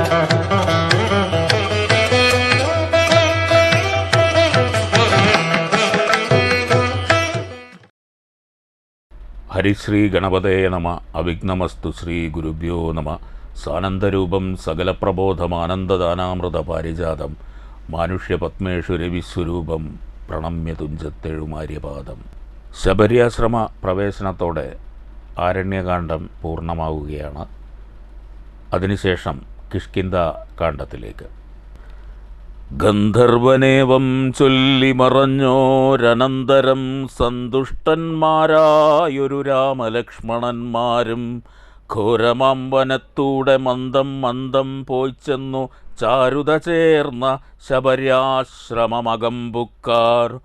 ഹരിശ്രീ ഗണപതേ നമ. അവിഘ്നമസ്തു. ശ്രീ ഗുരുഭ്യോ നമ. സാനന്ദരൂപം സകലപ്രബോധമാനന്ദദാനാമൃത പാരിജാതം മാനുഷ്യപത്മേഷു രവിസ്വരൂപം പ്രണമ്യ തുഞ്ചത്തെഴുമാര്യപാദം. ശബര്യാശ്രമ പ്രവേശനത്തോടെ ആരണ്യകാന്ഡം പൂർണ്ണമാവുകയാണ്. അതിനുശേഷം കിഷ്കിന്ധ കാണ്ഡത്തിലേക്ക്. ഗന്ധർവനേവം ചൊല്ലി മറഞ്ഞോരനന്തരം സന്തുഷ്ടന്മാരായൊരു രാമലക്ഷ്മണന്മാരും ഘോരമാംവനത്തൂടെ മന്ദം മന്ദം പോയിച്ചെന്നു ചാരുത ചേർന്ന ശബര്യാശ്രമമകമ്പുക്കാർ.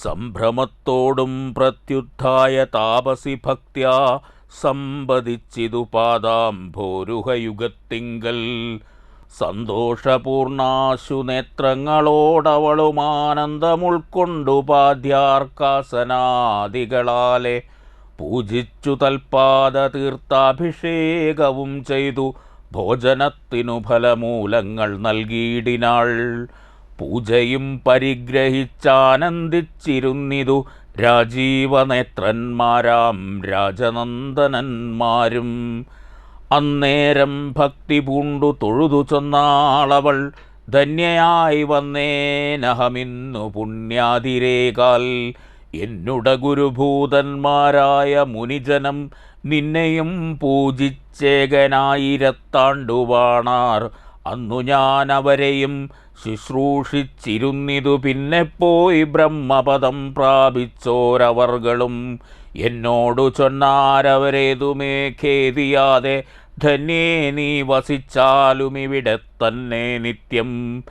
സംഭ്രമത്തോടും പ്രത്യുത്ഥായ താപസി ഭക്ത്യാ സമ്പദിച്ചിതു പാദാംഭോരുഹയുഗത്തിങ്കൽ. സന്തോഷപൂർണാശു നേത്രങ്ങളോടവളുമാനന്ദമുൾക്കൊണ്ടുപാധ്യാർക്കാസനാദികളാലെ പൂജിച്ചു തൽപാദ തീർത്ഥാഭിഷേകവും ചെയ്തു ഭോജനത്തിനു ഫലമൂലങ്ങൾ നൽകിയിടിനാൾ. പൂജയും പരിഗ്രഹിച്ചാനന്ദിച്ചിരുന്നിതു രാജീവനേത്രന്മാരാം രാജനന്ദനന്മാരും. അന്നേരം ഭക്തി പൂണ്ടു തൊഴുതു ചൊന്നാളവൾ, ധന്യയായി വന്നേനഹമിന്നു പുണ്യാതിരേകാൽ. എന്നുട ഗുരുഭൂതന്മാരായ മുനിജനം നിന്നെയും പൂജിച്ചേകനായിരത്താണ്ടുവാണാർ. അന്നു ഞാൻ അവരെയും ശുശ്രൂഷിച്ചിരുന്നിതു. പിന്നെ പോയി ബ്രഹ്മപദം പ്രാപിച്ചോരവർകളും എന്നോടു ചൊന്നാരവരേതുമേ ഖേദിയാതെ, ധന്യേ നീ വസിച്ചാലും ഇവിടെ തന്നെ നിത്യം.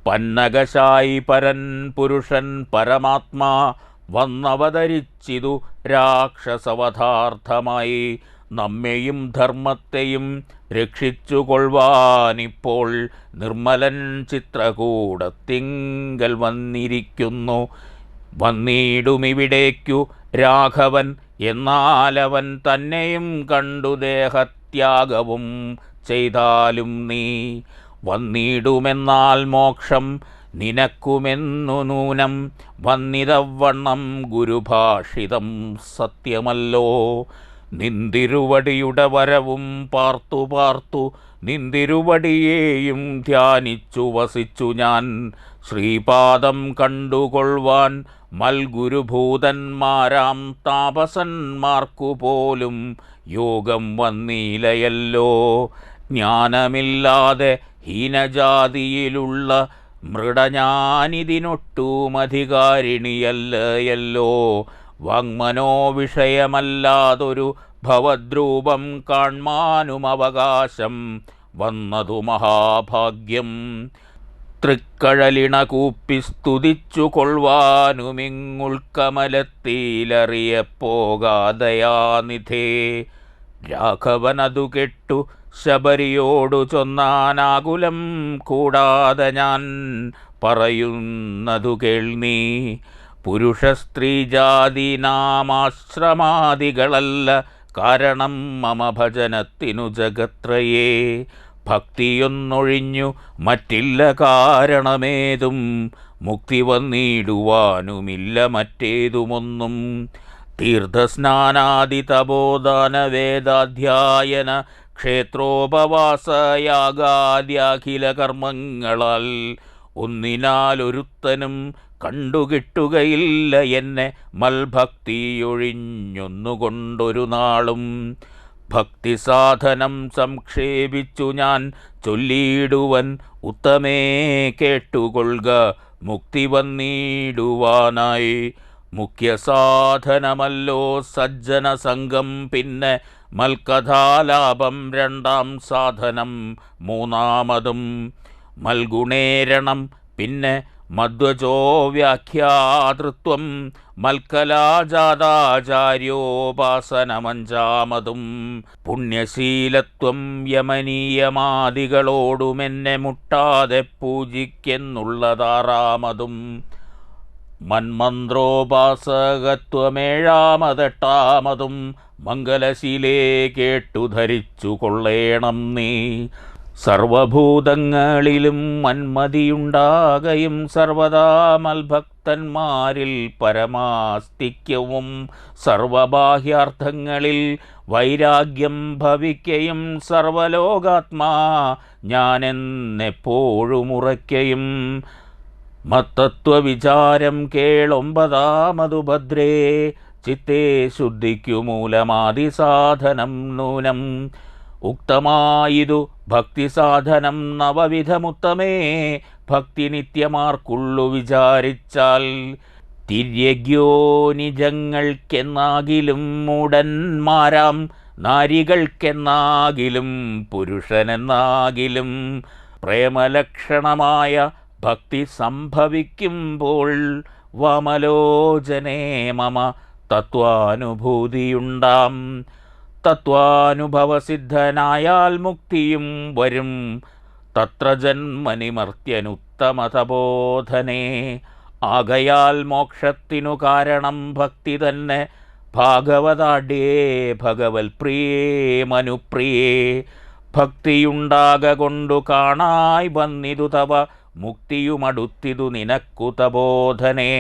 പന്നകശായി പരൻ പുരുഷൻ പരമാത്മാ വന്നവതരിച്ചിതു രാക്ഷസവധാർത്ഥമായി. നമ്മെയും ധർമ്മത്തെയും രക്ഷിച്ചുകൊള്ളുവാനിപ്പോൾ നിർമ്മലൻ ചിത്രകൂടത്തിങ്കൽ വന്നിരിക്കുന്നു. വന്നിടുമിവിടേക്കു രാഘവൻ, എന്നാലവൻ തന്നെയും കണ്ടു ദേഹത്യാഗവും ചെയ്താലും നീ. വന്നിടുമെന്നാൽ മോക്ഷം നിനക്കുമെന്നു നൂനം. വന്നിതവണ്ണം ഗുരുഭാഷിതം സത്യമല്ലോ. നിന്തിരുവടിയുടെ വരവും പാർത്തു പാർത്തു നിന്തിരുവടിയേയും ധ്യാനിച്ചു വസിച്ചു ഞാൻ. ശ്രീപാദം കണ്ടുകൊള്ളുവാൻ മൽഗുരുഭൂതന്മാരാം താപസന്മാർക്കു പോലും യോഗം വന്നീലയല്ലോ. ജ്ഞാനമില്ലാതെ ഹീനജാതിയിലുള്ള മൃഡഞാനിതിനൊട്ടുമധികാരിണിയല്ലയല്ലോ. വാങ്മനോ വിഷയമല്ലാതൊരു ഭവദ്രൂപം കാൺമാനും അവകാശം വന്നതു മഹാഭാഗ്യം. തൃക്കഴലിണ കൂപ്പി സ്തുതിച്ചു കൊള്ളുവാനുമിങ്ങുൾക്കമലത്തിലറിയപ്പോകാതയാനിധേ. രാഘവനതു കെട്ടു ശബരിയോടു ചൊന്നാനാകുലം കൂടാതെ ഞാൻ പറയുന്നതു കേൾനീ. പുരുഷ സ്ത്രീ ജാതി നാമാശ്രമാദികളല്ല കാരണം മമ ഭജനത്തിനു ജഗത്രയേ. ഭക്തിയൊന്നൊഴിഞ്ഞു മറ്റില്ല കാരണമേതും, മുക്തി വന്നിടുവാനുമില്ല മറ്റേതുമൊന്നും. തീർത്ഥസ്നാനാദി തപോദാന വേദാധ്യായന ക്ഷേത്രോപവാസയാഗാദ്യാഖില കർമ്മങ്ങളാൽ ഒന്നിനാലൊരുത്തനും കണ്ടുകിട്ടുകയില്ല എന്നെ മൽഭക്തിയൊഴിഞ്ഞൊന്നുകൊണ്ടൊരു നാളും. ഭക്തിസാധനം സംക്ഷേപിച്ചു ഞാൻ ചൊല്ലിയിടുവൻ, ഉത്തമേ കേട്ടുകൊള്ളുക മുക്തി വന്നിടുവാനായി. മുഖ്യസാധനമല്ലോ സജ്ജന സംഘം, പിന്നെ മൽകഥാലാപം രണ്ടാം സാധനം മൂന്നാമതും. മൽഗുണേരണം പിന്നെ മധ്വജോ വ്യാഖ്യാതൃത്വം, മൽക്കലാജാതാചാര്യോപാസനമഞ്ചാമതും. പുണ്യശീലത്വം യമനീയമാദികളോടുമെന്നെ മുട്ടാതെ പൂജിക്കെന്നുള്ളതാറാമതും. മന്മന്ത്രോപാസകത്വമേഴാമതെട്ടാമതും. മംഗലശീലേ കേട്ടു ധരിച്ചു കൊള്ളേണം നീ. സർവഭൂതങ്ങളിലും മന്മതിയുണ്ടാകയും സർവദാ മൽഭക്തന്മാരിൽ പരമാസ്തിക്യവും സർവബാഹ്യാർത്ഥങ്ങളിൽ വൈരാഗ്യം ഭവിക്കയും സർവലോകാത്മാ ഞാനെന്നെപ്പോഴും ഉറയ്ക്കയും മത്തത്വവിചാരം കേളൊമ്പതാമതു ഭദ്രേ ചിത്തേ ശുദ്ധിക്കു മൂലമാദിസാധനം നൂനം ഉക്തമായിതു ഭക്തിസാധനം നവവിധമുത്തമേ ഭക്തി നിത്യമാർക്കുള്ളു വിചാരിച്ചാൽ തിര്യഗ്യോനിജങ്ങൾക്കെന്നാകിലും മൂടന്മാരാം നാരികൾക്കെന്നാകിലും പുരുഷനെന്നാകിലും പ്രേമലക്ഷണമായ ഭക്തി സംഭവിക്കുമ്പോൾ വാമലോചനേ മമ തത്വാനുഭൂതിയുണ്ടാം തത്വാനുഭവസിദ്ധനായാൽ മുക്തിയും വരും തത്ര ജന്മനിമർത്യനുത്തമതബോധനേ ആകയാൽ മോക്ഷത്തിനു കാരണം ഭക്തി തന്നെ ഭാഗവതാഢ്യേ ഭഗവത് പ്രിയേ മനുപ്രിയേ ഭക്തിയുണ്ടാകൊണ്ടു കാണായി വന്നിതു തവ മുക്തിയുമടുത്തിതു നിനക്കു തബോധനേ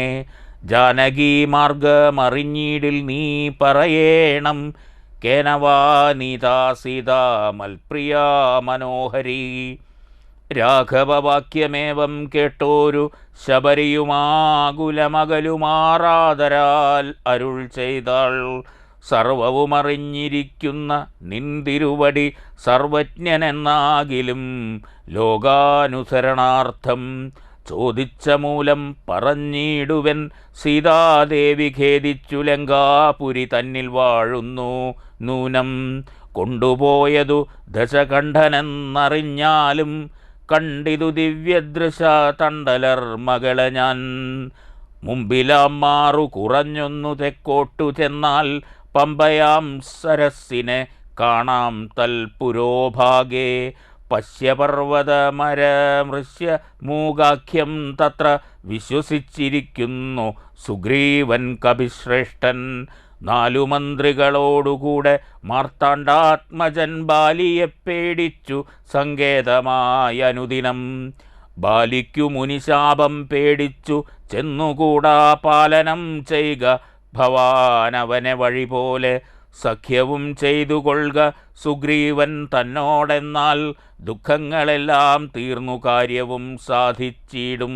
ജാനകീ മാർഗമറിഞ്ഞീടിൽ നീ പറയേണം കേനവാ നീതാ സീതാ മൽപ്രിയാ മനോഹരീ രാഘവവാക്യമേവം കേട്ടോരു ശബരിയുമാകുലമകലുമാറാദരാൽ അരുൾ ചെയ്താൾ സർവവുമറിഞ്ഞിരിക്കുന്ന നിന്തിരുവടി സർവജ്ഞനെന്നാകിലും ലോകാനുസരണാർത്ഥം ചോദിച്ച മൂലം പറഞ്ഞിടുവൻ സീതാദേവി ഖേദിച്ചു ലങ്കാപുരി തന്നിൽ വാഴുന്നു നൂനം കൊണ്ടുപോയതു ദശകണ്ഠനെന്നറിഞ്ഞാലും കണ്ടിതു ദിവ്യദൃശ തണ്ടലർ മകളെ ഞാൻ മുമ്പിലാം മാറു കുറഞ്ഞൊന്നു തെക്കോട്ടു ചെന്നാൽ പമ്പയാം സരസ്സിനെ കാണാം തൽപുരോഭാഗേ പശ്യപർവതമരമൃശ്യ മൂകാഖ്യം തത്ര വിശ്വസിച്ചിരിക്കുന്നു സുഗ്രീവൻ കപിശ്രേഷ്ഠൻ നാലു മന്ത്രികളോടുകൂടെ മാർത്താണ്ഡാത്മജൻ ബാലിയെ പേടിച്ചു സങ്കേതമായ അനുദിനം ബാലിക്കു മുനിശാപം പേടിച്ചു ചെന്നുകൂടാ പാലനം ചെയ്യുക ഭവാനവനെ വഴി പോലെ സഖ്യവും ചെയ്തു കൊള്ളുക സുഗ്രീവൻ തന്നോടെന്നാൽ ദുഃഖങ്ങളെല്ലാം തീർന്നു കാര്യവും സാധിച്ചിടും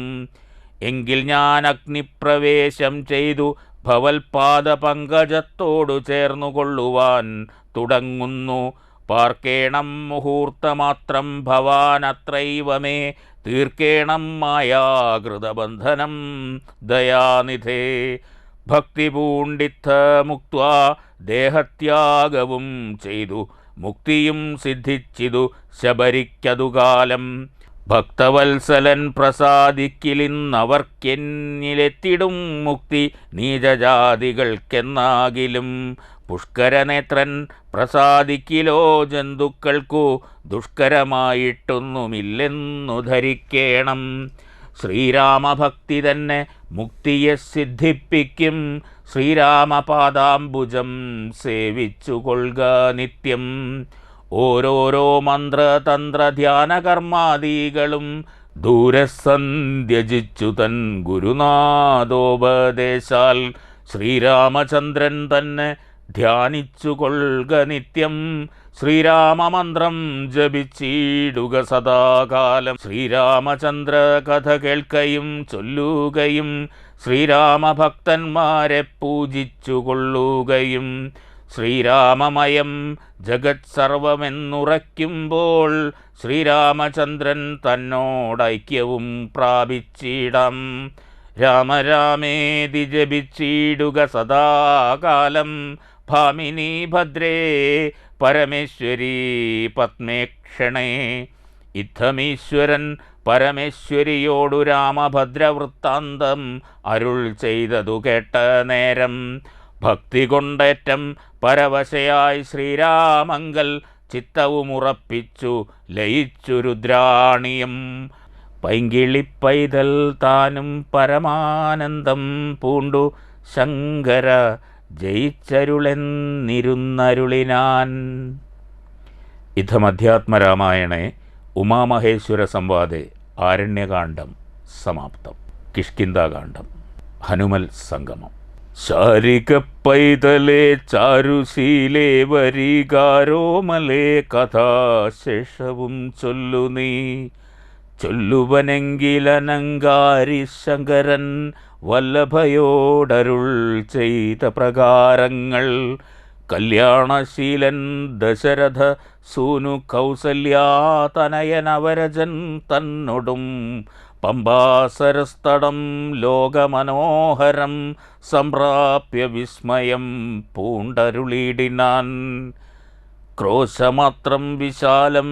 എങ്കിൽ ഞാൻ അഗ്നിപ്രവേശം ചെയ്തു ഭവൽപാദ പങ്കജത്തോടു ചേർന്നുകൊള്ളുവാൻ തുടങ്ങുന്നു പാർക്കേണം മുഹൂർത്തമാത്രം ഭവാനത്രൈവമേ തീർക്കേണം മായാകൃതബന്ധനം ദയാനിധേ ഭക്തി പൂണ്ടിത്ത മുക്ത്വാ ദേഹത്യാഗവും ചെയ്തു മുക്തിയും സിദ്ധിച്ചിതു ശബരിക്കതുകാലം ഭക്തവത്സലൻ പ്രസാദിക്കിലിന്നവർക്കെന്നിലെത്തിടും മുക്തി നീചജാതികൾക്കെന്നാകിലും പുഷ്കരനേത്രൻ പ്രസാദിക്കിലോ ജന്തുക്കൾക്കു ദുഷ്കരമായിട്ടൊന്നുമില്ലെന്നു ധരിക്കേണം ശ്രീരാമഭക്തി തന്നെ മുക്തിയെ സിദ്ധിപ്പിക്കും ശ്രീരാമപാദാംബുജം സേവിച്ചു കൊള്ളുക നിത്യം ഓരോരോ മന്ത്രതന്ത്രധ്യാനകർമാദികളും ദൂരസന്ധ്യജിച്ചു തൻ ഗുരുനാഥോപദേശാൽ ശ്രീരാമചന്ദ്രൻ തന്നെ ധ്യാനിച്ചു കൊള്ളുക നിത്യം ശ്രീരാമമന്ത്രം ജപിച്ചിടുക സദാകാലം ശ്രീരാമചന്ദ്ര കഥ കേൾക്കയും ചൊല്ലുകയും ശ്രീരാമഭക്തന്മാരെ പൂജിച്ചു കൊള്ളുകയും ശ്രീരാമമയം ജഗത് സർവമെന്നുറയ്ക്കുമ്പോൾ ശ്രീരാമചന്ദ്രൻ തന്നോടൈക്യവും പ്രാപിച്ചിടാം രാമരാമേതി ജപിച്ചിടുക സദാകാലം ഭാമിനി ഭദ്രേ പരമേശ്വരീ പത്മേക്ഷണേ ഇത്തമീശ്വരൻ പരമേശ്വരിയോടു രാമഭദ്രവൃത്താന്തം അരുൾ ചെയ്തതു കേട്ട നേരം ഭക്തി കൊണ്ടേറ്റം പരവശയായി ശ്രീരാമങ്കൽ ചിത്തവുമുറപ്പിച്ചു ലയിച്ചു രുദ്രാണിയം പൈങ്കിളിപ്പൈതൽ താനും പരമാനന്ദം പൂണ്ടു ശങ്കര ജയിച്ചരുളെന്നിരുന്നരുളിനാൻ. ഇത്തമധ്യാത്മരാമായണേ ഉമാമഹേശ്വര സംവാദേ ആരണ്യകാണ്ഡം സമാപ്തം. കിഷ്കിന്ധാകാന്ഡം. ഹനുമൽ സംഗമം. ശാരിക പൈതലേ ചാരുശീലേ വരികാരോമലേ കഥാശേഷവും ചൊല്ലു നീ. ചൊല്ലുവനെങ്കിലനങ്കാരി ശങ്കരൻ വല്ലഭയോടരുൾ ചെയ്ത പ്രകാരങ്ങൾ. കല്യാണശീലൻ ദശരഥ സൂനു കൗസല്യാതനയനവരജൻ തന്നൊടും പമ്പാസരസ്തടം ലോകമനോഹരം സംപ്രാപ്യ വിസ്മയം പൂണ്ടരുളിടിനാൻ. ക്രോശമാത്രം വിശാലം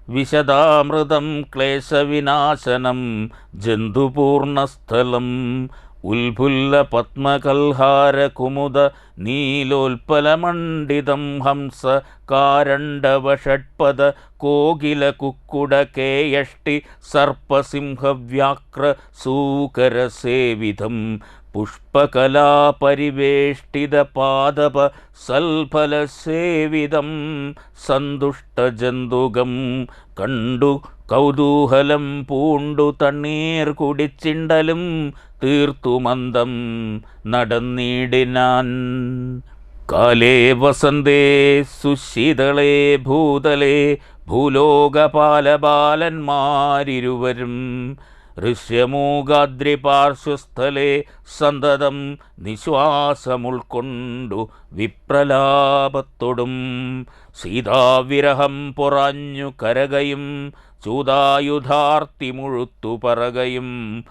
വിശദാമൃതം ക്ലേശവിനാശനം ജന്തുപൂർണസ്ഥലം ഉൽഫുല്ല പത്മകൽഹാര കുമുദ നീലോൽപലമണ്ഡിതം ഹംസ കാരണ്ഡവഷഡ്പദ കോകില കുക്കുട കേയഷ്ടി സർപ്പസിംഹവ്യാക്ര സൂകരസേവിതം പുഷ്പകലാപരിവേഷ്ടിത പാദപ സൽഫലസേവിതം സന്തുഷ്ടജന്തുകം കണ്ടു കൗതൂഹലം പൂണ്ടു തണ്ണീർ കുടിച്ചിണ്ടലും തീർത്തു മന്ദം നടന്നിടിനാൻ. കാലേ വസന്തേ സുശീതളേ ഭൂതലേ ഭൂലോകപാലബാലന്മാരിരുവരും ഋഷ്യമൂകാദ്രിപാർശ്വസ്ഥലേ സന്തതം നിശ്വാസമുൾക്കൊണ്ടു വിപ്രലാപത്തൊടും സീതാവിരഹം പൊറാഞ്ഞു കരകയും ചൂതായുധാർത്തി മുഴുത്തു പറകയും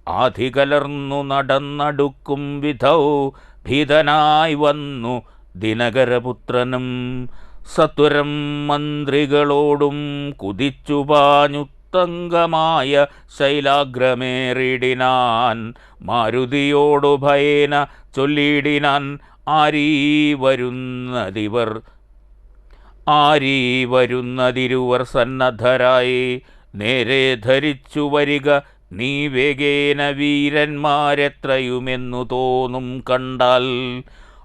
ആധികലർന്നു നടന്നടുക്കും വിധൗ ഭീതനായി വന്നു ദിനകരപുത്രനും. സത്വരം മന്ത്രികളോടും കുതിച്ചു പാഞ്ഞുത്തങ്കമായ ശൈലാഗ്രമേറിടിനാൻ. മാരുതിയോടു ഭയേന ചൊല്ലിടിനാൻ ആരീ വരുന്നതിരുവർ സന്നദ്ധരായി. നേരെ ധരിച്ചു വരിക നീ വേഗേന വീരന്മാരെത്രയുമെന്നു തോന്നും കണ്ടാൽ.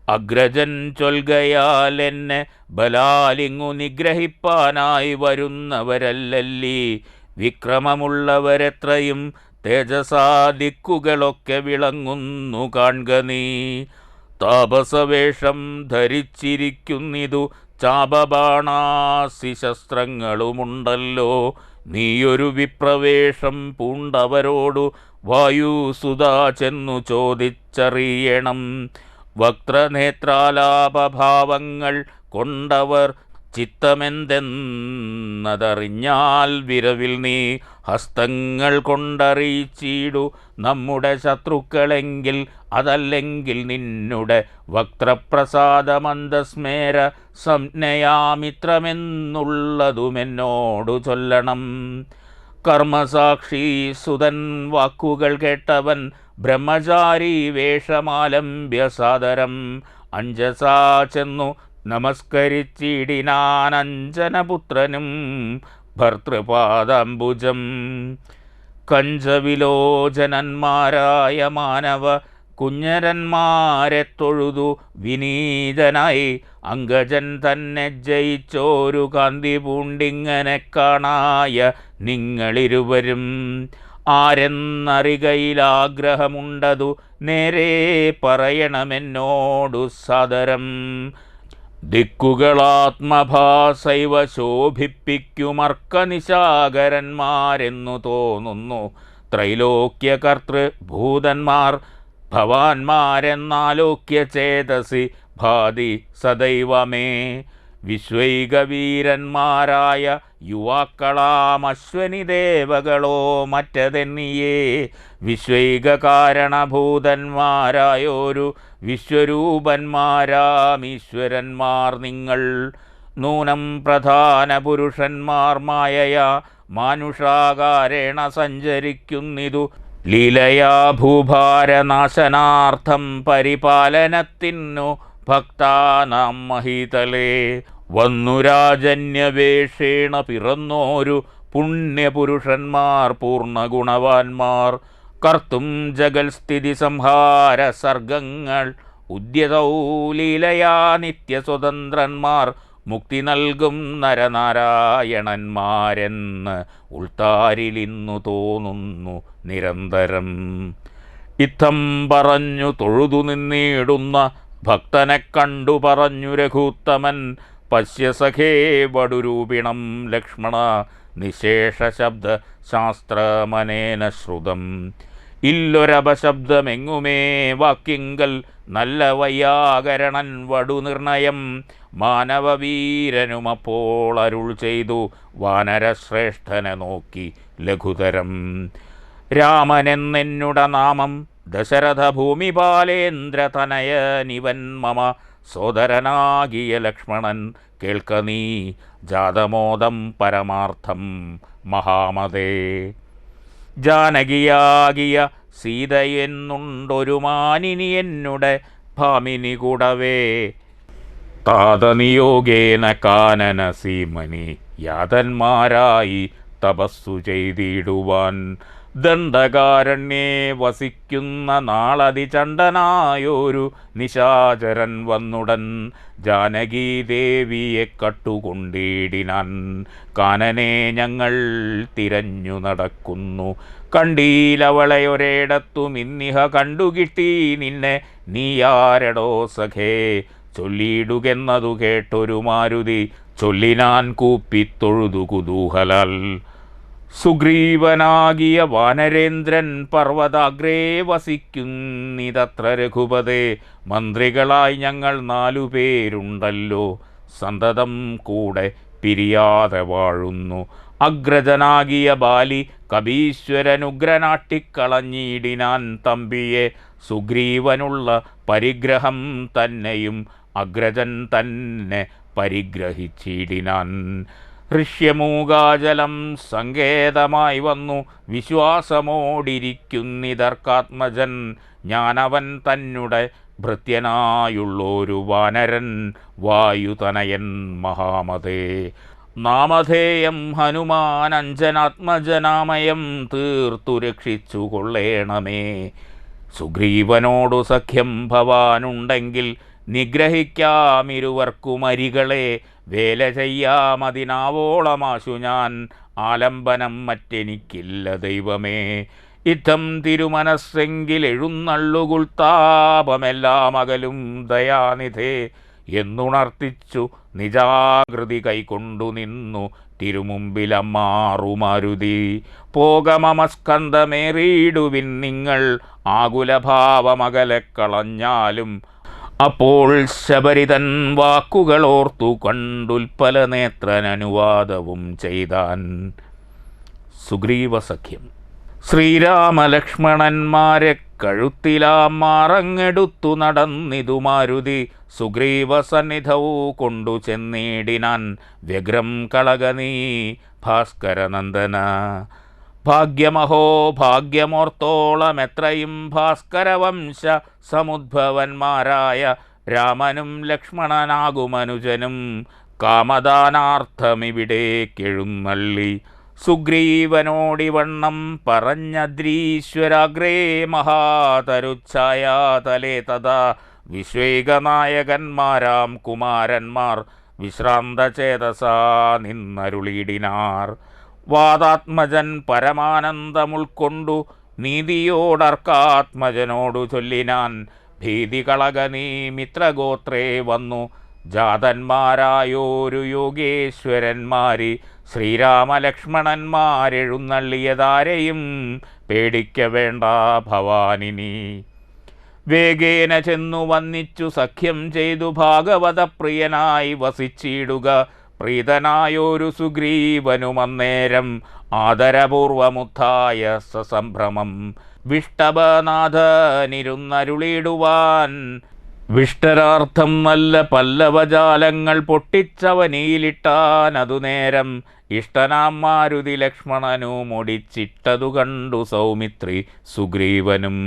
അഗ്രജൻ ചൊൽകയാൽ എന്നെ ബലാലിങ്ങു നിഗ്രഹിപ്പാനായി വരുന്നവരല്ലല്ലീ. വിക്രമമുള്ളവരെത്രയും തേജസാ ദിക്കുകളൊക്കെ വിളങ്ങുന്നു കാൺക നീ. താപസവേഷം ധരിച്ചിരിക്കുന്നിതു ചാപബാണാസി ശസ്ത്രങ്ങളുമുണ്ടല്ലോ. നീയൊരു വിപ്രവേഷം പൂണ്ടവരോടു വായുസുതാ ചെന്നു ചോദിച്ചറിയണം. വക്രനേത്രാലാപഭാവങ്ങൾ കൊണ്ടവർ ചിത്തമെന്തെന്നതറിഞ്ഞാൽ വിരവിൽ നീ ഹസ്തങ്ങൾ കൊണ്ടറിയിച്ചിടു നമ്മുടെ ശത്രുക്കളെങ്കിൽ. അതല്ലെങ്കിൽ നിന്നുടെ വക്രപ്രസാദമന്ദസ്മേര സംജ്ഞയാമിത്രമെന്നുള്ളതുമെന്നോടു ചൊല്ലണം. കർമ്മസാക്ഷി സുതൻ വാക്കുകൾ കേട്ടവൻ ബ്രഹ്മചാരി വേഷമാലംബ്യ സാദരം അഞ്ജസാ ചെന്നു നമസ്കരിച്ചിടിനാൻ അഞ്ജനപുത്രനും ഭർതൃപാദാംബുജം. കഞ്ചവിലോചനന്മാരായ മാനവ കുഞ്ഞരന്മാരെ തൊഴുതു വിനീതനായി അങ്കജൻ തന്നെ ജയിച്ചോരു കാന്തി പൂണ്ടിങ്ങനെ കാണായ നിങ്ങളിരുവരും. ആരെന്നറികയിലാഗ്രഹമുണ്ടതു നേരെ പറയണമെന്നോടു സാദരം. ദിക്കുകളാത്മഭാസൈവ ശോഭിപ്പിക്കുമർക്കനിശാകരന്മാരെന്നു തോന്നുന്നു. ത്രൈലോക്യകർത്തൃഭൂതന്മാർ ഭവാന്മാരെന്നാലോക്യ ചേതസി ഭാതി സദൈവമേ. വിശ്വൈകവീരന്മാരായ യുവാക്കളാമശ്വനി ദേവകളോ മറ്റതെന്നിയേ. വിശ്വൈക കാരണഭൂതന്മാരായോരു വിശ്വരൂപന്മാരാമീശ്വരന്മാർ നിങ്ങൾ. നൂനം പ്രധാന പുരുഷന്മാർ മായയാ മാനുഷാകാരേണ സഞ്ചരിക്കുന്നിതു. ലീലയാ ഭൂഭാരനാശനാർത്ഥം പരിപാലനത്തിനു ഭക്താനാം മഹീതലേ. വന്നുരാജന്യവേഷേണ പിറന്നോരു പുണ്യപുരുഷന്മാർ പൂർണ്ണഗുണവാന്മാർ. കർത്തും ജഗൽസ്ഥിതി സംഹാര സർഗങ്ങൾ ഉദ്യതൗ ലീലയാ നിത്യസ്വതന്ത്രന്മാർ. മുക്തി നൽകും നരനാരായണന്മാരെന്ന് ഉൾത്താരിലിന്നു തോന്നുന്നു നിരന്തരം. ഇത്തം പറഞ്ഞു തൊഴുതു നിന്നിടുന്ന ഭക്തനെ കണ്ടു പറഞ്ഞു രഘുത്തമൻ, പശ്യ സഖേ വടുരൂപിണം ലക്ഷ്മണ നിശേഷ ശബ്ദ ശാസ്ത്രമനേന ശ്രുതം. ഇല്ലൊരപശബ്ദമെങ്ങുമേ വാക്കിങ്കൽ നല്ല വൈയാകരണൻ വടുനിർണയം. മാനവവീരനുമപ്പോൾ അരുൾ ചെയ്തു വാനരശ്രേഷ്ഠനെ നോക്കി ലഘുതരം. രാമനെന്നെന്നുട നാമം ദശരഥ ഭൂമിപാലേന്ദ്രതനയനിവൻ മമ സോദരനാകിയ ലക്ഷ്മണൻ. കേൾക്ക നീ ജാതമോദം പരമാർത്ഥം മഹാമതേ. ജാനകിയാകിയ സീതയെന്നുണ്ടൊരു മാനിനി എന്നുടെ ഭാമിനി കൂടവേ. താതനിയോഗേന കാനന സീമനി യാതന്മാരായി തപസ്സു ചെയ്തിടുവാൻ. ദണ്ഡകാരണ്യേ വസിക്കുന്ന നാളതിചണ്ഡനായൊരു നിശാചരൻ വന്നുടൻ ജാനകീദേവിയെ കട്ടുകൊണ്ടിടിനാൻ. കാനനെ ഞങ്ങൾ തിരഞ്ഞു നടക്കുന്നു, കണ്ടീലവളെ ഒരിടത്തും ഇന്നിഹ കണ്ടുകിട്ടി നിന്നെ. നീയാരടോ സഖേ ചൊല്ലിയിടുകെന്നതു കേട്ടൊരു മാരുതി ചൊല്ലിനാൻ കൂപ്പിത്തൊഴുതു കുതൂഹലാൽ. സുഗ്രീവനാകിയ വാനരേന്ദ്രൻ പർവ്വതാഗ്രേ വസിക്കുന്നിതത്ര രഘുപതേ. മന്ത്രികളായി ഞങ്ങൾ 4 പേരുണ്ടല്ലോ, സന്തതം കൂടെ പിരിയാതെ വാഴുന്നു. അഗ്രജനാകിയ ബാലി കപീശ്വരനുഗ്രനാട്ടിക്കളഞ്ഞിടിനാൻ തമ്പിയെ. സുഗ്രീവനുള്ള പരിഗ്രഹം തന്നെയും അഗ്രജൻ തന്നെ പരിഗ്രഹിച്ചിടിനാൻ. ഋഷ്യമൂകാചലം സങ്കേതമായി വന്നു വിശ്വാസമോടിരിക്കുന്നിതർക്കാത്മജൻ. ഞാനവൻ തന്നെ ഭൃത്യനായുള്ളൊരു വാനരൻ വായുതനയൻ മഹാമതേ. നാമധേയം ഹനുമാൻ അഞ്ജനാത്മജനാമയം തീർത്തു രക്ഷിച്ചു കൊള്ളേണമേ. സുഗ്രീവനോടു സഖ്യം ഭവാനുണ്ടെങ്കിൽ നിഗ്രഹിക്കാമിരുവർക്കുമരികളെ. വേല ചെയ്യാമതിനാവോളമാശു ഞാൻ, ആലംബനം മറ്റെനിക്കില്ല ദൈവമേ. ഇത്തം തിരുമനസ്സെങ്കിൽ എഴുന്നള്ളുകുൾത്താപമെല്ലാം അകലും ദയാനിധേ എന്നുണർത്തിച്ചു നിജാകൃതി കൈക്കൊണ്ടു നിന്നു തിരുമുമ്പിലമ്മാറുമാരുതി. പോകമമസ്കന്ധമേറിയിടുവിൻ നിങ്ങൾ, ആകുലഭാവമകലെ കളഞ്ഞാലും. അപ്പോൾ ശബരിതൻ വാക്കുകളോർത്തു കണ്ടുൽപ്പല നേത്രനനുവാദവും ചെയ്താൻ. സുഗ്രീവസഖ്യം. ശ്രീരാമലക്ഷ്മണന്മാരെ കഴുത്തിലാം മാറങ്ങെടുത്തു നടന്നിതു മാരുതി. സുഗ്രീവസന്നിധവു കൊണ്ടു ചെന്നിടിനാൻ വ്യഗ്രം കളകനീ ഭാസ്കരനന്ദന. ഭാഗ്യമഹോ ഭാഗ്യമോർത്തോളം എത്രയും ഭാസ്കരവംശ സമുദ്ഭവന്മാരായ രാമനും ലക്ഷ്മണനാകുമനുജനും കാമദാനാർത്ഥമിവിടേക്കെഴുന്നള്ളി. സുഗ്രീവനോടിവണ്ണം പറഞ്ഞദ്രീശ്വരാഗ്രേ മഹാതരുച്ഛായാതലേ തഥാ വിശ്വേകനായകന്മാരാം കുമാരന്മാർ വിശ്രാന്തചേതസാ നിന്നരുളിടിനാർ. വാദാത്മജൻ പരമാനന്ദമുൾക്കൊണ്ടു നീതിയോടർക്കാത്മജനോടു ചൊല്ലിനാൻ. ഭീതി കളകനീ മിത്രഗോത്രേ വന്നു ജാതന്മാരായോരു യോഗേശ്വരന്മാരി. ശ്രീരാമലക്ഷ്മണന്മാരെഴുന്നള്ളിയതാരെയും പേടിക്ക വേണ്ട ഭവാനിനി. വേഗേന ചെന്നു വന്നിച്ചു സഖ്യം ചെയ്തു ഭാഗവതപ്രിയനായി വസിച്ചിടുക. പ്രീതനായൊരു സുഗ്രീവനുമന്നേരം ആദരപൂർവമുത്ഥായ സസംഭ്രമം. വിഷ്ടഭനാഥനിരുന്നരുളിടുവാൻ വിഷ്ടരാർത്ഥം നല്ല പല്ലവജാലങ്ങൾ പൊട്ടിച്ചവനീലിട്ടാൻ. അതുനേരം ഇഷ്ടനാം മാരുതി ലക്ഷ്മണനു മുടിച്ചിട്ടതു കണ്ടു സൗമിത്രി സുഗ്രീവനും.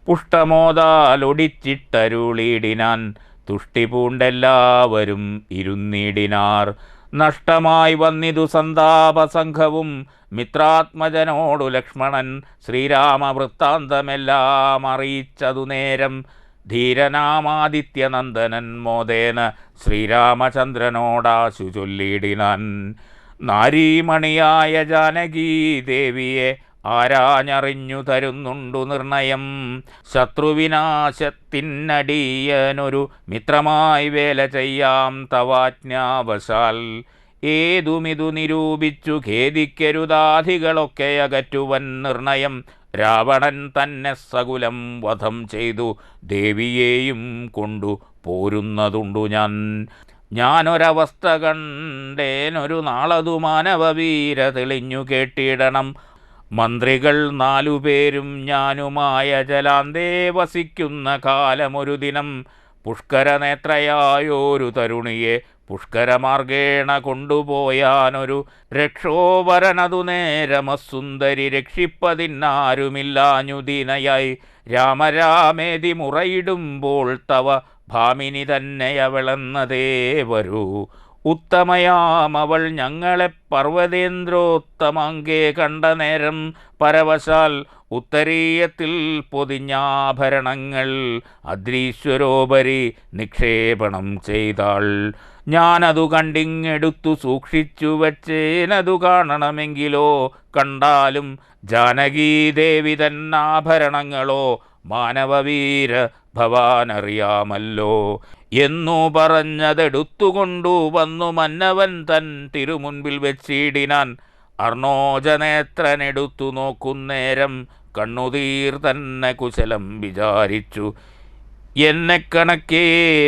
പുഷ്ടമോദാലൊടിച്ചിട്ടരുളിടിനാൻ. തുഷ്ടി പൂണ്ടെല്ലാവരും ഇരുന്നിടിനാർ. നഷ്ടമായി വന്നിതു സന്താപസംഘവും. മിത്രാത്മജനോടു ലക്ഷ്മണൻ ശ്രീരാമവൃത്താന്തമെല്ലാം അറിയിച്ചതു നേരം. ധീരനാമാദിത്യനന്ദനൻ മോദേന ശ്രീരാമചന്ദ്രനോടാശു ചൊല്ലിയിടിനാൻ. നാരീമണിയായ ജാനകീ ദേവിയെ ആരാഞ്ഞറിഞ്ഞു തരുന്നുണ്ടു നിർണയം. ശത്രുവിനാശത്തിനടിയനൊരു മിത്രമായി വേല ചെയ്യാം തവാജ്ഞാവശാൽ. ഏതുമിതു നിരൂപിച്ചു ഖേദിക്കരുതാധികളൊക്കെ അകറ്റുവൻ നിർണയം. രാവണൻ തന്നെ സകുലം വധം ചെയ്തു ദേവിയെയും കൊണ്ടു പോരുന്നതുണ്ടു ഞാൻ. ഞാനൊരവസ്ഥ കണ്ടേനൊരു നാളതു മാനവവീര തെളിഞ്ഞു കേട്ടിടണം. മന്ത്രികൾ 4 പേരും ഞാനുമായ ജലാന്തേ വസിക്കുന്ന കാലമൊരു ദിനം. പുഷ്കരനേത്രയായൊരു തരുണിയെ പുഷ്കരമാർഗേണ കൊണ്ടുപോയാനൊരു രക്ഷോവരനതു നേരമസുന്ദരി രക്ഷിപ്പതിനാരുമില്ലാഞ്ഞുദീനയായി. രാമരാമേതി മുറയിടുമ്പോൾ തവ ഭാമിനി തന്നെയവളെന്നതേ വരൂ. ഉത്തമയാമവൾ ഞങ്ങളെ പർവ്വതേന്ദ്രോത്തമാങ്കേ കണ്ട നേരം പരവശാൽ ഉത്തരീയത്തിൽ പൊതിഞ്ഞാഭരണങ്ങൾ അദ്രീശ്വരോപരി നിക്ഷേപണം ചെയ്താൾ. ഞാനതു കണ്ടിങ്ങെടുത്തു സൂക്ഷിച്ചു വച്ചേനതു കാണണമെങ്കിലോ കണ്ടാലും ജാനകീദേവി തന്നാഭരണങ്ങളോ മാനവവീര ഭവാനറിയാമല്ലോ എന്നു പറഞ്ഞതെടുത്തുകൊണ്ടു വന്നു മന്നവൻ തൻ തിരുമുൻപിൽ വെച്ചിടിനാൻ. അർണോജനേത്രനെടുത്തു നോക്കുന്നേരം കണ്ണുതീർ തന്നെ കുശലം വിചാരിച്ചു. എന്നെ കണക്കേ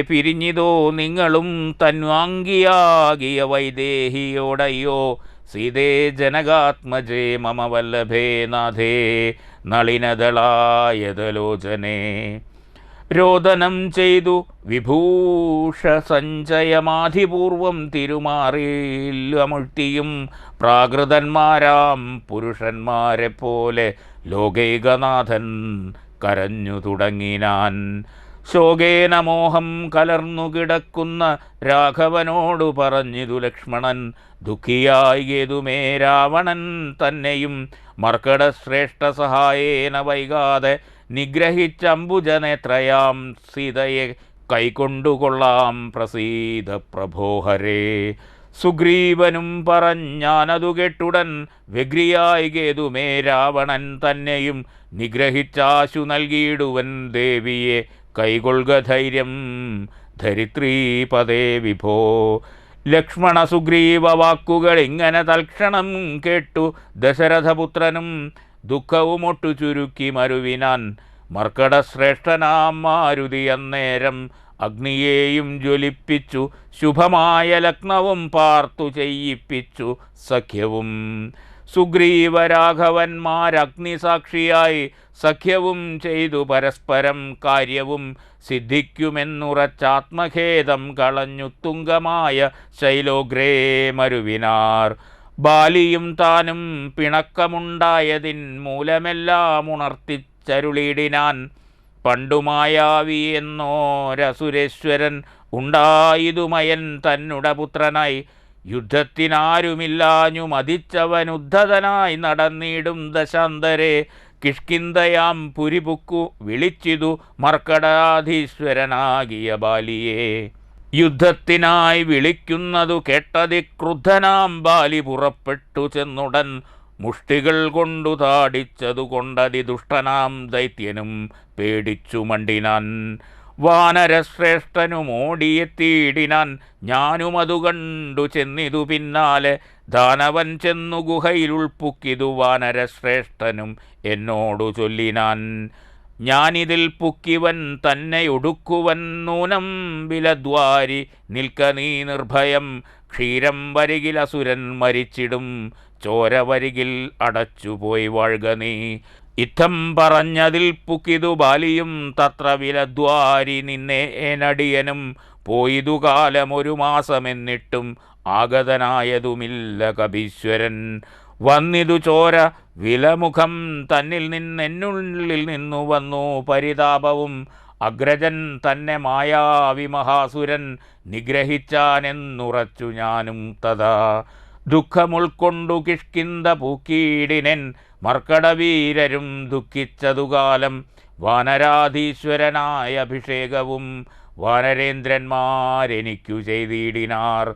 പിരിഞ്ഞിതോ നിങ്ങളും തന്വാങ്കിയാകിയ വൈദേഹിയോടയ്യോ. സീതേ ജനകാത്മജേ മമ വല്ലഭേ നാഥേ നളിനദളായതലോചനേ. രോദനം ചെയ്തു വിഭൂഷ സഞ്ചയമാധിപൂർവം തിരുമാറിയില്ലമുഴ്ത്തിയും പ്രാകൃതന്മാരാം പുരുഷന്മാരെ പോലെ ലോകൈകനാഥൻ കരഞ്ഞു തുടങ്ങിനാൻ. ശോകേന മോഹം കലർന്നു കിടക്കുന്ന രാഘവനോടു പറഞ്ഞിതു ലക്ഷ്മണൻ. ദുഃഖിയായേതുമേ രാവണൻ തന്നെയും മർക്കടശ്രേഷ്ഠ സഹായേന വൈകാതെ നിഗ്രഹിച്ചംബുജനേത്രയാം സീതയെ കൈക്കൊണ്ടുകൊള്ളാം പ്രസീത പ്രഭോഹരേ. സുഗ്രീവനും പറഞ്ഞാനതു കേട്ടുടൻ വ്യഗ്രിയായി കേതുമേ രാവണൻ തന്നെയും നിഗ്രഹിച്ചാശു നൽകിയിടുവൻ ദേവിയെ കൈകൊൾക ധൈര്യം ധരിത്രീപദേ വിഭോ. ലക്ഷ്മണ സുഗ്രീവ വാക്കുകൾ ഇങ്ങനെ തൽക്ഷണം കേട്ടു ദശരഥപുത്രനും ദുഃഖവുമൊട്ടു ചുരുക്കി മരുവിനാൻ. മർക്കടശ്രേഷ്ഠനാം മാരുതി അന്നേരം അഗ്നിയെയും ജ്വലിപ്പിച്ചു ശുഭമായ ലഗ്നവും പാർത്തു ചെയ്യിപ്പിച്ചു സഖ്യവും. സുഗ്രീവരാഘവന്മാരഗ്നിസാക്ഷിയായി സഖ്യവും ചെയ്തു പരസ്പരം കാര്യവും സിദ്ധിക്കുമെന്നുറച്ചാത്മഖേദം കളഞ്ഞു തുങ്കമായ ശൈലോഗ്രേ മരുവിനാർ. ബാലിയും താനും പിണക്കമുണ്ടായതിൻ മൂലമെല്ലാം ഉണർത്തിച്ചരുളിടിനാൻ. പണ്ടുമായാവി എന്നോരസുരേശ്വരൻ ഉണ്ടായതുമയൻ തന്നുട പുത്രനായി. യുദ്ധത്തിനാരുമില്ലാഞ്ഞു മതിച്ചവനുദ്ധതനായി നടന്നിടും ദശാന്തരെ. കിഷ്കിന്ധയാം പുരിപുക്കു വിളിച്ചിതു മർക്കടാധീശ്വരനാകിയ ബാലിയെ. യുദ്ധത്തിനായി വിളിക്കുന്നതു കേട്ടതി ക്രുദ്ധനാം ബാലി പുറപ്പെട്ടു ചെന്നുടൻ. മുഷ്ടികൾ കൊണ്ടു താടിച്ചതുകൊണ്ടതി ദുഷ്ടനാം ദൈത്യനും പേടിച്ചു മണ്ടിനാൻ. വാനരശ്രേഷ്ഠനും ഓടിയെത്തിയിടിനാൻ. ഞാനുമതു കണ്ടു ചെന്നിതു പിന്നാലെ. ദാനവൻ ചെന്നു ഗുഹയിൽ ഉൾപ്പുക്കിതു വാനരശ്രേഷ്ഠനും എന്നോടു ചൊല്ലിനാൻ. ഞാനിതിൽ പുക്കിവൻ തന്നെ ഒടുക്കുവൻ നൂനം വിലദ്വാരി നിൽക്ക നീ നിർഭയം. ക്ഷീരം വരികിൽ അസുരൻ മരിച്ചിടും ചോര വരികിൽ അടച്ചുപോയി വാഴ്ക നീ. ഇത്തം പറഞ്ഞതിൽ പുക്കിതു ബാലിയും തത്ര വിലദ്വാരി നിന്നേനടിയനും. പോയിതു കാലം 1 മാസമെന്നിട്ടും ആഗതനായതുമില്ല കപീശ്വരൻ. വന്നിതു ചോര വിലമുഖം തന്നിൽ നിന്നെന്നുള്ളിൽ നിന്നു വന്നു പരിതാപവും. അഗ്രജൻ തന്നെ മായാവി മഹാസുരൻ നിഗ്രഹിച്ചാനെന്നുറച്ചു ഞാനും തഥാ. ദുഃഖമുൾക്കൊണ്ടു കിഷ്കിന്ധ പൂക്കീടിനെൻ മർക്കടവീരരും ദുഃഖിച്ചതുകാലം. വാനരാധീശ്വരനായ അഭിഷേകവും വാനരേന്ദ്രന്മാരെനിക്കു ചെയ്തിടിനാർ.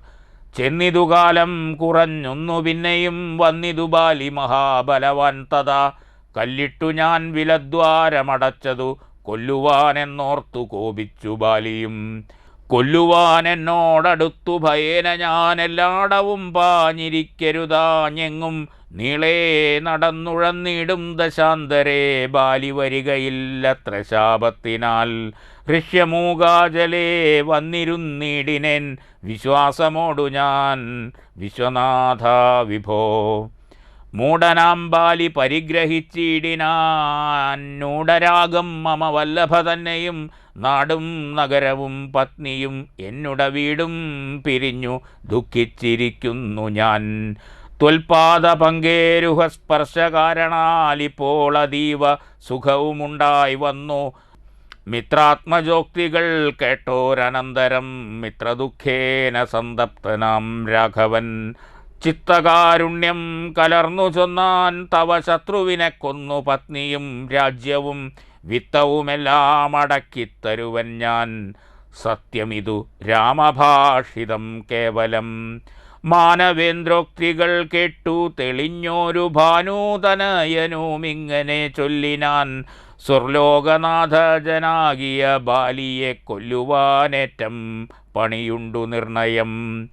ചെന്നിതു കാലം കുറഞ്ഞൊന്നു പിന്നെയും വന്നിതു ബാലി മഹാബലവാൻ തഥാ. കല്ലിട്ടു ഞാൻ വിലദ്വാരമടച്ചതു കൊല്ലുവാനെന്നോർത്തു കോപിച്ചു ബാലിയും. കൊല്ലുവാൻ എന്നോടടുത്തു ഭയേന ഞാൻ എല്ലാടവും പാഞ്ഞിരിക്കരുതാഞ്ഞെങ്ങും നീളേ നടന്നുഴന്നിടും ദശാന്തരേ ബാലി വരികയില്ലത്ര ശാപത്തിനാൽ. ഋഷ്യമൂകാചലേ വന്നിരുന്നിടിനേൻ വിശ്വാസമോടു ഞാൻ വിശ്വനാഥ വിഭോ. മൂഢനാം ബാലി പരിഗ്രഹിച്ചിടിനാൻ നൂഢരാഗം മമ വല്ലഭ തന്നെയും. നാടും നഗരവും പത്നിയും എന്നുട വീടും പിരിഞ്ഞു ദുഃഖിച്ചിരിക്കുന്നു ഞാൻ. ത്വൽപാദ പങ്കേരുഹ സ്പർശ കാരണാലിപ്പോൾ അതീവ സുഖവുമുണ്ടായി വന്നു. മിത്രാത്മജോക്തികൾ കേട്ടോരനന്തരം മിത്രദുഃഖേന സന്തപ്തനാം രാഘവൻ. ചിത്തകാരുണ്യം കലർന്നു ചൊന്നാൻ തവ ശത്രുവിനെ കൊന്നു പത്നിയും രാജ്യവും വിത്തവുമെല്ലാം അടക്കിത്തരുവൻ ഞാൻ. സത്യമിതു രാമഭാഷിതം കേവലം. മാനവേന്ദ്രോക്തികൾ കേട്ടു തെളിഞ്ഞോരു ഭാനുതനയനുമിങ്ങനെ ചൊല്ലിനാൻ. സ്വർലോകനാഥ ജനാകിയ ബാലിയെ കൊല്ലുവാനേറ്റം പണിയുണ്ടു നിർണയം.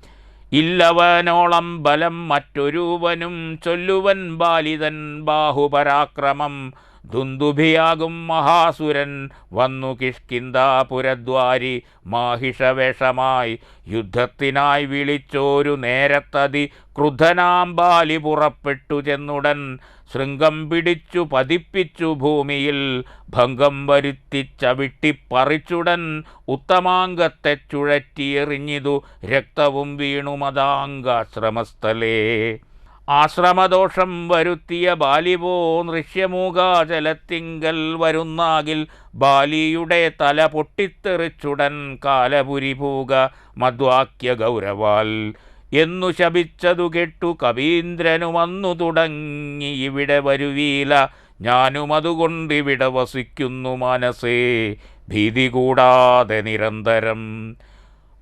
ഇല്ലവനോളം ബലം മറ്റൊരുവനും ചൊല്ലുവൻ ബാലിതൻ ബാഹുപരാക്രമം. ദുന്ദുഭിയാകും മഹാസുരൻ വന്നു കിഷ്കിന്ധാപുരദ്വാരി മാഹിഷവേഷമായി. യുദ്ധത്തിനായി വിളിച്ചോരു നേരത്തതി ക്രുദ്ധനാം ബാലി പുറപ്പെട്ടു ചെന്നുടൻ. ശൃംഗം പിടിച്ചു പതിപ്പിച്ചു ഭൂമിയിൽ ഭംഗം വരുത്തിച്ചവിട്ടിപ്പറിച്ചുടൻ. ഉത്തമാംഗത്തെ ചുഴറ്റിയെറിഞ്ഞിതു രക്തവും വീണു മതാംഗാശ്രമസ്ഥലേ. ആശ്രമദോഷം വരുത്തിയ ബാലിപോ നൃഷ്യമൂകാചലത്തിങ്കൽ വരുന്നാകിൽ. ബാലിയുടെ തല പൊട്ടിത്തെറിച്ചുടൻ കാലപുരിപൂക മദ്വാക്യ ഗൗരവാൽ എന്നു ശപിച്ചതു കേട്ടു കവീന്ദ്രനു വന്നു തുടങ്ങി. ഇവിടെ വരുവീല ഞാനും അതുകൊണ്ടിവിടെ വസിക്കുന്നു മനസ്സേ ഭീതി കൂടാതെ നിരന്തരം.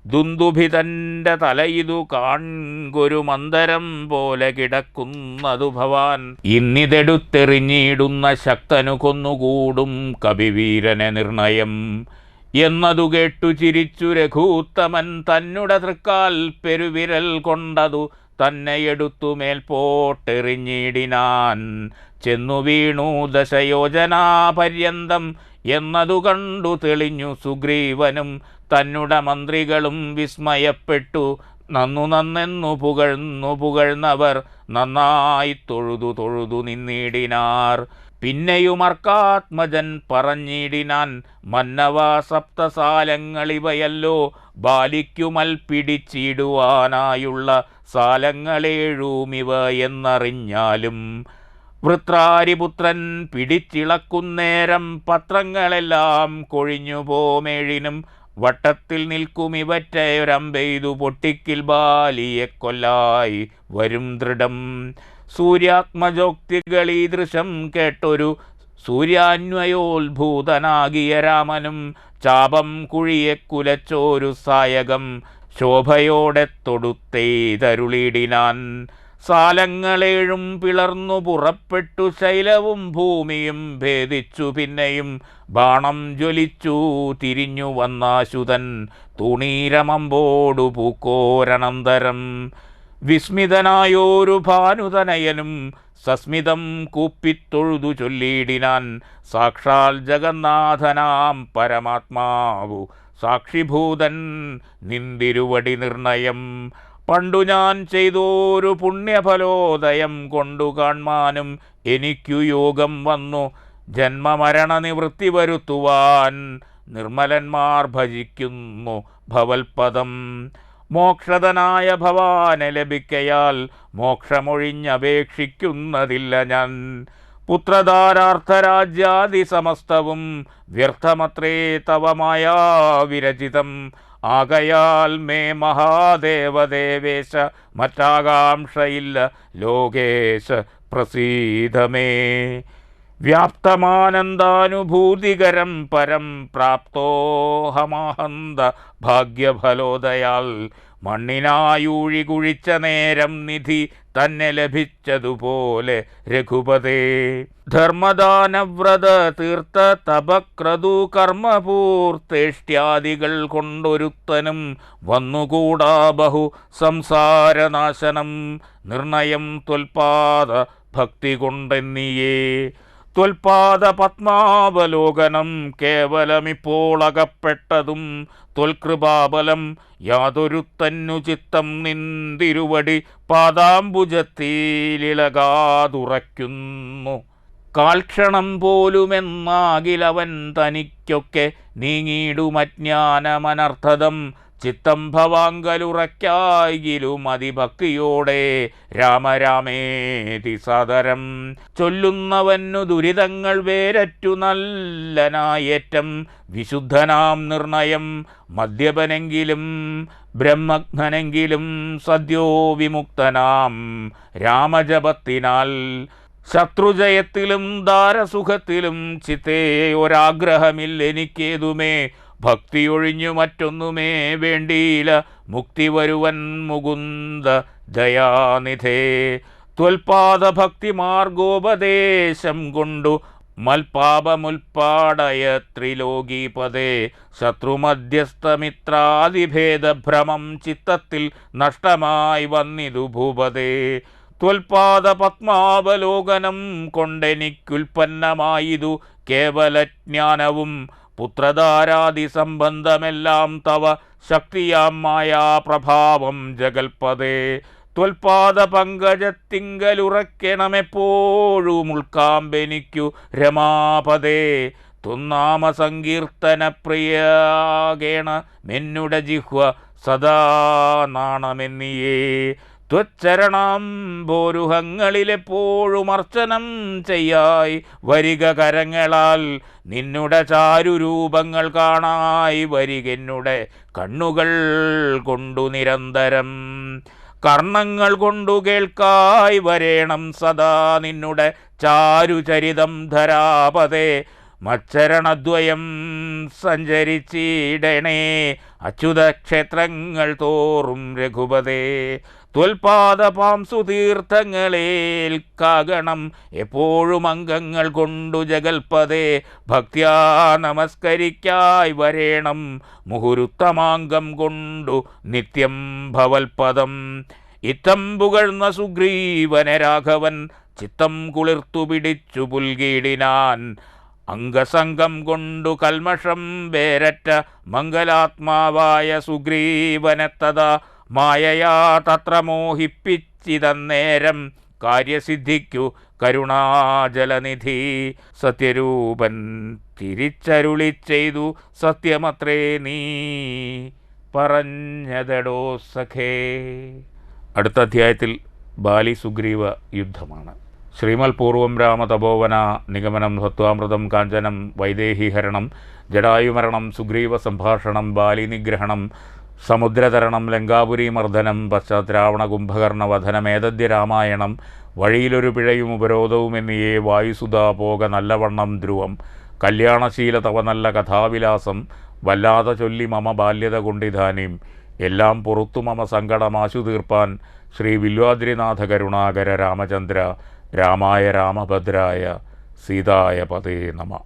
ദുന്ദുഭിതൻ്റെ തലയിതു കാൺകൊരു മന്ദരം പോലെ കിടക്കുന്നതു ഭവാൻ. ഇന്നിതെടുത്തെറിഞ്ഞിടുന്ന ശക്തനു കൊന്നുകൂടും കവിവീരനെ നിർണയം. എന്നതു കേട്ടു ചിരിച്ചു രഘൂത്തമൻ തന്നുട തൃക്കാൽ പെരുവിരൽ കൊണ്ടതു തന്നെ എടുത്തു മേൽപോട്ടെറിഞ്ഞിടിനാൻ. ചെന്നു വീണു ദശയോജനാപര്യന്തം എന്നതു കണ്ടു തെളിഞ്ഞു സുഗ്രീവനും തന്നുട മന്ത്രികളും വിസ്മയപ്പെട്ടു. നന്നെന്നു പുകഴ്ന്നവർ നന്നായി തൊഴുതു നിന്നിടിനാർ. പിന്നെയുമർക്കാത്മജൻ പറഞ്ഞിടിനാൻ. മന്നവ സപ്തസാലങ്ങളിവയല്ലോ ബാലിക്കുമൽ പിടിച്ചിടുവാനായുള്ള സാലങ്ങളേഴുമിവ എന്നറിഞ്ഞാലും. വൃത്രാരിപുത്രൻ പിടിച്ചിളക്കുന്നേരം പത്രങ്ങളെല്ലാം കൊഴിഞ്ഞു പോമേഴിനും. വട്ടത്തിൽ നിൽക്കുമിവറ്റയൊരമ്പെയ്തു പൊട്ടിക്കിൽ ബാലിയെ കൊല്ലായി വരും ദൃഢം. സൂര്യാത്മജോക്തികളീദൃശം കേട്ടൊരു സൂര്യാന്വയോത്ഭൂതനാകിയ രാമനും ചാപം കുഴിയെ കുലച്ചോരു സായകം ശോഭയോടെ തൊടുത്തെയ്തരുളിടിനാൻ. സാലങ്ങളേഴും പിളർന്നു പുറപ്പെട്ടു ശൈലവും ഭൂമിയും ഭേദിച്ചു. പിന്നെയും ബാണം ജ്വലിച്ചു തിരിഞ്ഞു വന്നാശുതൻ തുണീരമമ്പോടു പൂക്കോരനന്തരം. വിസ്മിതനായോരു ഭാനുതനയനും സസ്മിതം കൂപ്പിത്തൊഴുതു ചൊല്ലിയിടിനാൻ. സാക്ഷാൽ ജഗന്നാഥനാം പരമാത്മാവു സാക്ഷിഭൂതൻ നിന്തിരുവടി നിർണയം. പണ്ടു ഞാൻ ചെയ്തോരു പുണ്യഫലോദയം കൊണ്ടു കാൺമാനും എനിക്കു യോഗം വന്നു. ജന്മമരണ നിവൃത്തി വരുത്തുവാൻ നിർമ്മലന്മാർ ഭജിക്കുന്നു ഭവൽപദം. മോക്ഷതനായ ഭവാനെ ലഭിക്കയാൽ മോക്ഷമൊഴിഞ്ഞപേക്ഷിക്കുന്നതില്ല ഞാൻ. പുത്രധാരാർത്ഥരാജ്യാദി സമസ്തവും വ്യർത്ഥമത്രേ തവ മായാ വിരചിതം. ആകയാൽ മേ മഹാദേവദേവേശ മറ്റാകാംക്ഷയില്ല ലോകേശ പ്രസീദമേ. വ്യാപ്തമാനന്ദാനുഭൂതികരം പരം പ്രാപ്തോഹമാഹന്ത ഭാഗ്യഫലോദയാൽ മണ്ണിനായൂഴി കുഴിച്ച നേരം നിധി തന്നെ ലഭിച്ചതുപോലെ രഘുപതേ. ധർമ്മദാനവ്രത തീർത്ഥ തപക്രതു കർമ്മപൂർത്തേഷ്ട്യാദികൾ കൊണ്ടൊരുത്തനും വന്നുകൂടാ ബഹു സംസാരനാശനം നിർണയം ത്വൽപാദ ഭക്തി കൊണ്ടെന്നിയേ. ത്വൽപാദ പത്മാവലോകനം കേവലമിപ്പോൾ അകപ്പെട്ടതും ത്വൽകൃപാബലം യാതൊരുത്തന്നു ചിത്തം നിന്തിരുവടി പാദാംബുജത്തിലിളകാതുറയ്ക്കുന്നു. കാൽക്ഷണം പോലുമെന്നാകിലവൻ തനിക്കൊക്കെ നീങ്ങിയിടുമജ്ഞാനമനർത്ഥതം ചിത്തം ഭവാങ്കലുറയ്ക്കായിലും അതിഭക്തിയോടെ രാമരാമേതി സാദരം ചൊല്ലുന്നവന്നു ദുരിതങ്ങൾ വേരറ്റു നല്ലനായേറ്റം വിശുദ്ധനാം നിർണയം മദ്യപനെങ്കിലും ബ്രഹ്മജ്ഞനെങ്കിലും സദ്യോ വിമുക്തനാം രാമജപത്തിനാൽ ശത്രുജയത്തിലും ദാരസുഖത്തിലും ചിത്തേ ഒരാഗ്രഹമില്ലെനിക്കേതുമേ ഭക്തിയൊഴിഞ്ഞു മറ്റൊന്നുമേ വേണ്ടിയില്ല മുക്തി വരുവൻ മുകുന്ദ ദയാനിധേ. ത്വൽപാദ ഭക്തി മാർഗോപദേശം കൊണ്ടു മൽപാപമുൽപ്പാടയ ത്രിലോകീപദേ. ശത്രുമധ്യസ്ഥമിത്രാദിഭേദഭ്രമം ചിത്തത്തിൽ നഷ്ടമായി വന്നിതു ഭൂപതേ. ത്വൽപാദ പത്മാവലോകനം കൊണ്ടെനിക്കുൽപ്പന്നമായിതു കേവലജ്ഞാനവും പുത്രധാരാദി സംബന്ധമെല്ലാം തവ ശക്തിയാം മായാപ്രഭാവം ജഗൽപദേ. ത്വൽപാദ പങ്കജത്തിങ്കലുറയ്ക്കണമെപ്പോഴും ഉൾക്കാമ്പെനിക്കു രമാപദേ. ത്വന്നാമ സങ്കീർത്തന പ്രിയാകേണ മെന്നുടെ ജിഹ്വ സദാ നാണമെന്നിയേ. ത്വച്ചരണാംബോരുഹങ്ങളിലെപ്പോഴും അർച്ചനം ചെയ്യായി വരിക കരങ്ങളാൽ നിന്നുടെ ചാരുരൂപങ്ങൾ കാണായി വരികെന്നുടെ കണ്ണുകൾ കൊണ്ടു നിരന്തരം. കർണങ്ങൾ കൊണ്ടു കേൾക്കായി വരേണം സദാ നിന്നുടെ ചാരുചരിതം ധരാപതേ. മച്ചരണദ്വയം സഞ്ചരിച്ചിടണേ അച്യുതക്ഷേത്രങ്ങൾ തോറും രഘുപതേ. ത്വൽപാദ പാംസു തീർത്ഥങ്ങളേൽക്കാകണം എപ്പോഴും അംഗങ്ങൾ കൊണ്ടു ജഗൽപദേ. ഭക്ത്യാ നമസ്കരിക്കായി വരേണം മുഹുരുത്തമാംഗം കൊണ്ടു നിത്യം ഭവൽപദം. ഇത്തം പുകഴ്ന്ന സുഗ്രീവനെ രാഘവൻ ചിത്തം കുളിർത്തു പിടിച്ചു പുൽകീടിനാൻ. അംഗസംഗം കൊണ്ടു കൽമഷം വേരറ്റ മംഗലാത്മാവായ സുഗ്രീവനെത്തതാ മായയാ തത്ര മോഹിപ്പിച്ചിതന്നേരം കാര്യസിദ്ധിക്കു കരുണാജലനിധി. സത്യരൂപൻ തിരിച്ചരുളി ചെയ്തു സത്യമത്രേ നീ പറഞ്ഞതടോ സഖേ. അടുത്ത അധ്യായത്തിൽ ബാലി സുഗ്രീവ യുദ്ധമാണ്. ശ്രീമൽ പൂർവം രാമ തപോവന നിഗമനം സത്വാമൃതം കാഞ്ചനം വൈദേഹീഹരണം ജടായുമരണം സുഗ്രീവ സംഭാഷണം ബാലി നിഗ്രഹണം സമുദ്രതരണം ലങ്കാപുരി മർദ്ദനം പശ്ചാത് രാവണ കുംഭകർണവധനമേതദ്യ രാമായണം വഴിയിലൊരു പിഴയും ഉപരോധവും എന്നിയേ വായുസുതാ പോക നല്ലവണ്ണം ധ്രുവം കല്യാണശീല തവ നല്ല കഥാവിലാസം വല്ലാതെ ചൊല്ലി മമ ബാല്യത കൊണ്ടിധാനീം എല്ലാം പുറത്തു മമ സങ്കടമാശു തീർപ്പാൻ ശ്രീ വില്വാദ്രിനാഥ കരുണാകര രാമചന്ദ്ര രാമായ രാമഭദ്രായ സീതായ പതേ നമഃ.